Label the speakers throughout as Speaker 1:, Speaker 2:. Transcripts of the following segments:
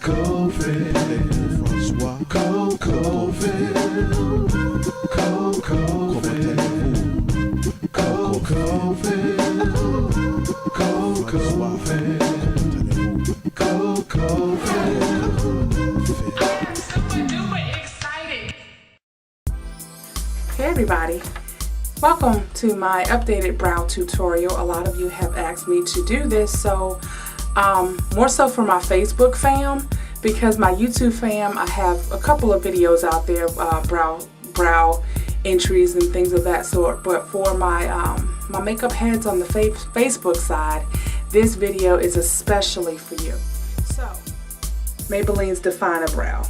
Speaker 1: Hey everybody, welcome to my updated brow tutorial. A lot of you have asked me to do this, so more so for my Facebook fam, because my YouTube fam, I have a couple of videos out there, brow entries and things of that sort, but for my my makeup heads on the Facebook side, this video is especially for you. So, Maybelline's Define a Brow.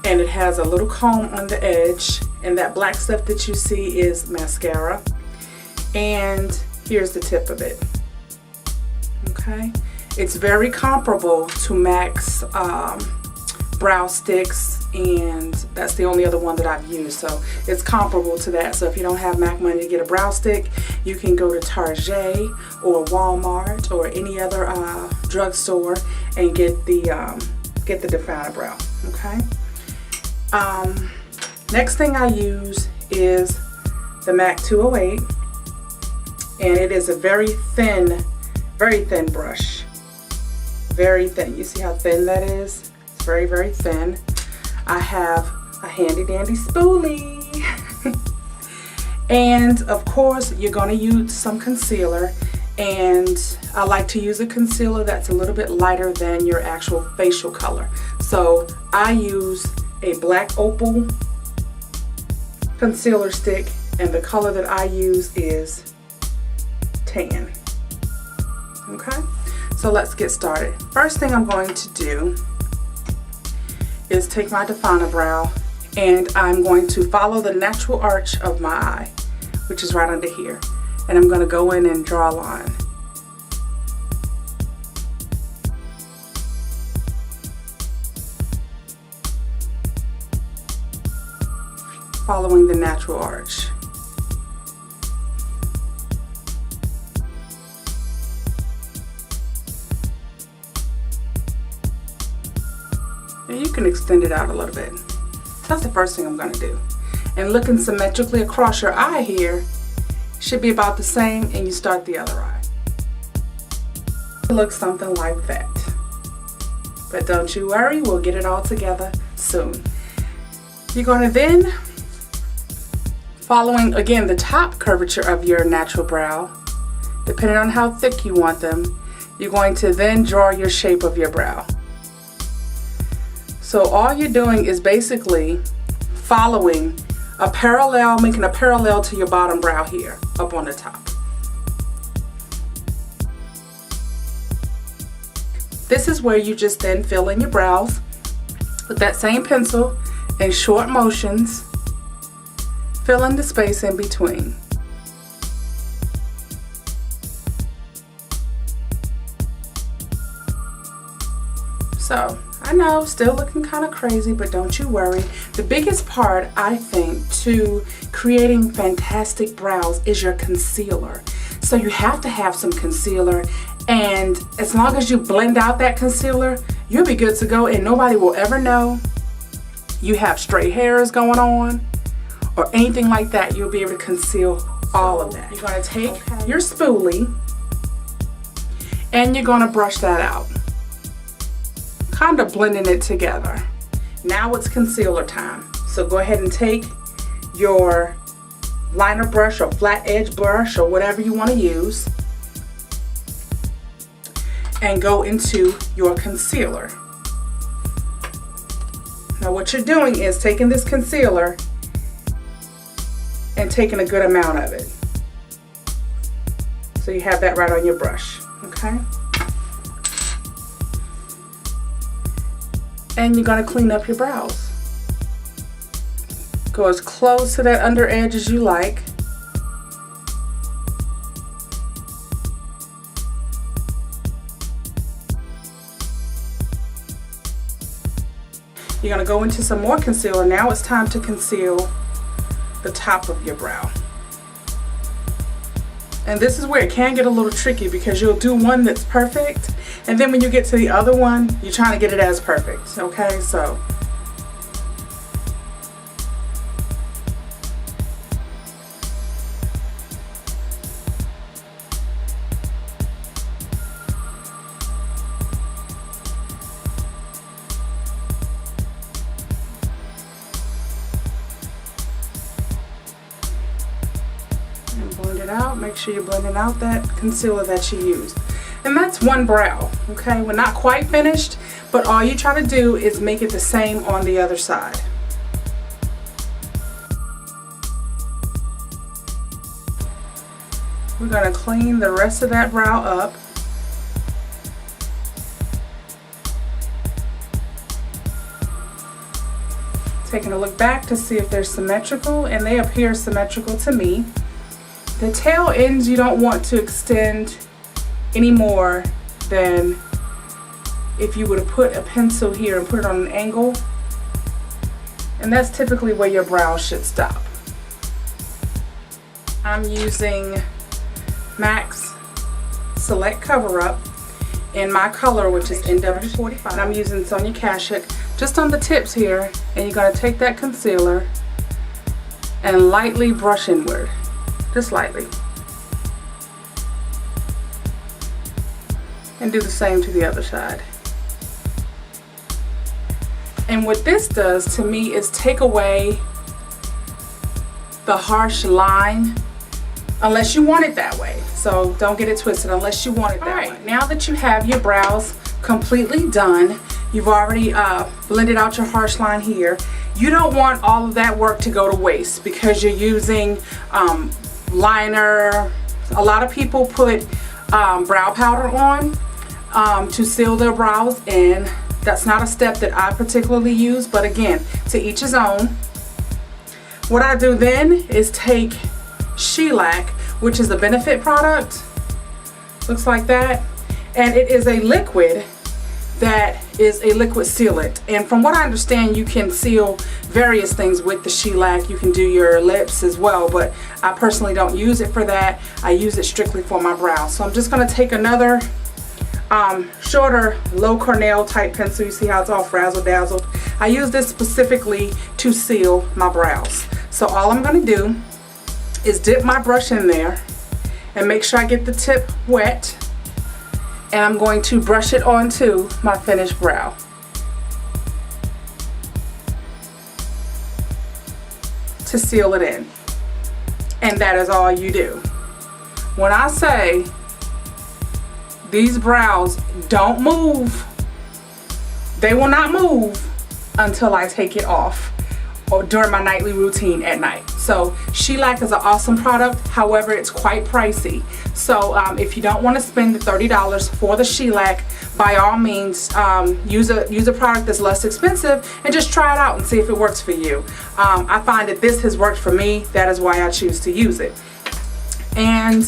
Speaker 1: And it has a little comb on the edge, and that black stuff that you see is mascara. And here's the tip of it. Okay, it's very comparable to MAC's brow sticks, and that's the only other one that I've used, so it's comparable to that. So if you don't have MAC money to get a brow stick, you can go to Target or Walmart or any other drugstore and get the Define a Brow. Okay. Next thing I use is the MAC 208, and it is a very thin brush. Very thin. You see how thin that is? It's very, very thin. I have a handy dandy spoolie. And of course, you're going to use some concealer, and I like to use a concealer that's a little bit lighter than your actual facial color. So I use a black opal concealer stick, and the color that I use is tan. Okay, so let's get started. First thing I'm going to do is take my Define a Brow, and I'm going to follow the natural arch of my eye, which is right under here, and I'm going to go in and draw a line. Following the natural arch. And you can extend it out a little bit. That's the first thing I'm going to do. And looking symmetrically across your eye here should be about the same, and you start the other eye. It looks something like that. But don't you worry, we'll get it all together soon. You're going to then, following again the top curvature of your natural brow, depending on how thick you want them, you're going to then draw your shape of your brow. So all you're doing is basically following a parallel, making a parallel to your bottom brow here, up on the top. This is where you just then fill in your brows with that same pencil in short motions, fill in the space in between. So, I know, still looking kind of crazy, but don't you worry. The biggest part, I think, to creating fantastic brows is your concealer. So you have to have some concealer, and as long as you blend out that concealer, you'll be good to go, and nobody will ever know you have straight hairs going on or anything like that. You'll be able to conceal all of that. You're going to take your spoolie, and you're going to brush that out, kind of blending it together. Now it's concealer time. So go ahead and take your liner brush or flat edge brush or whatever you want to use, and go into your concealer. Now what you're doing is taking this concealer and taking a good amount of it. So you have that right on your brush, okay? And you're going to clean up your brows. Go as close to that under edge as you like. You're going to go into some more concealer. Now it's time to conceal the top of your brow. And this is where it can get a little tricky because you'll do one that's perfect, and then when you get to the other one, you're trying to get it as perfect, okay? So blend it out. Make sure you're blending out that concealer that you used. And that's one brow, okay? We're not quite finished, but all you try to do is make it the same on the other side. We're gonna clean the rest of that brow up. Taking a look back to see if they're symmetrical, and they appear symmetrical to me. The tail ends you don't want to extend any more than if you would have put a pencil here and put it on an angle. And that's typically where your brows should stop. I'm using MAC's Select Cover Up in my color, which is NW45. And I'm using Sonia Kashuk just on the tips here, and you're going to take that concealer and lightly brush inward. Just lightly. And do the same to the other side. And what this does to me is take away the harsh line, unless you want it that way. So don't get it twisted, unless you want it that way. Now that you have your brows completely done, you've already blended out your harsh line here, you don't want all of that work to go to waste because you're using liner. A lot of people put brow powder on to seal their brows, and that's not a step that I particularly use, but again, to each his own. What I do then is take shellac, which is a Benefit product, looks like that, and it is a liquid that is a liquid sealant, and from what I understand, you can seal various things with the shellac. You can do your lips as well, but I personally don't use it for that. I use it strictly for my brows. So I'm just going to take another shorter low Cornell type pencil. You see how it's all frazzle dazzled. I use this specifically to seal my brows. So all I'm going to do is dip my brush in there and make sure I get the tip wet, and I'm going to brush it onto my finished brow. To seal it in. And that is all you do. When I say these brows don't move, they will not move until I take it off or during my nightly routine at night. So shellac is an awesome product, however it's quite pricey. So if you don't want to spend the $30 for the shellac, by all means use a product that's less expensive and just try it out and see if it works for you. I find that this has worked for me. That is why I choose to use it. And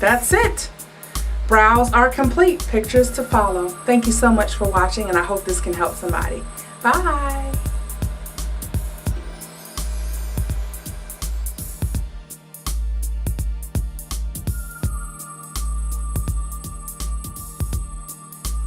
Speaker 1: that's it. Brows are complete. Pictures to follow. Thank you so much for watching, and I hope this can help somebody. Bye.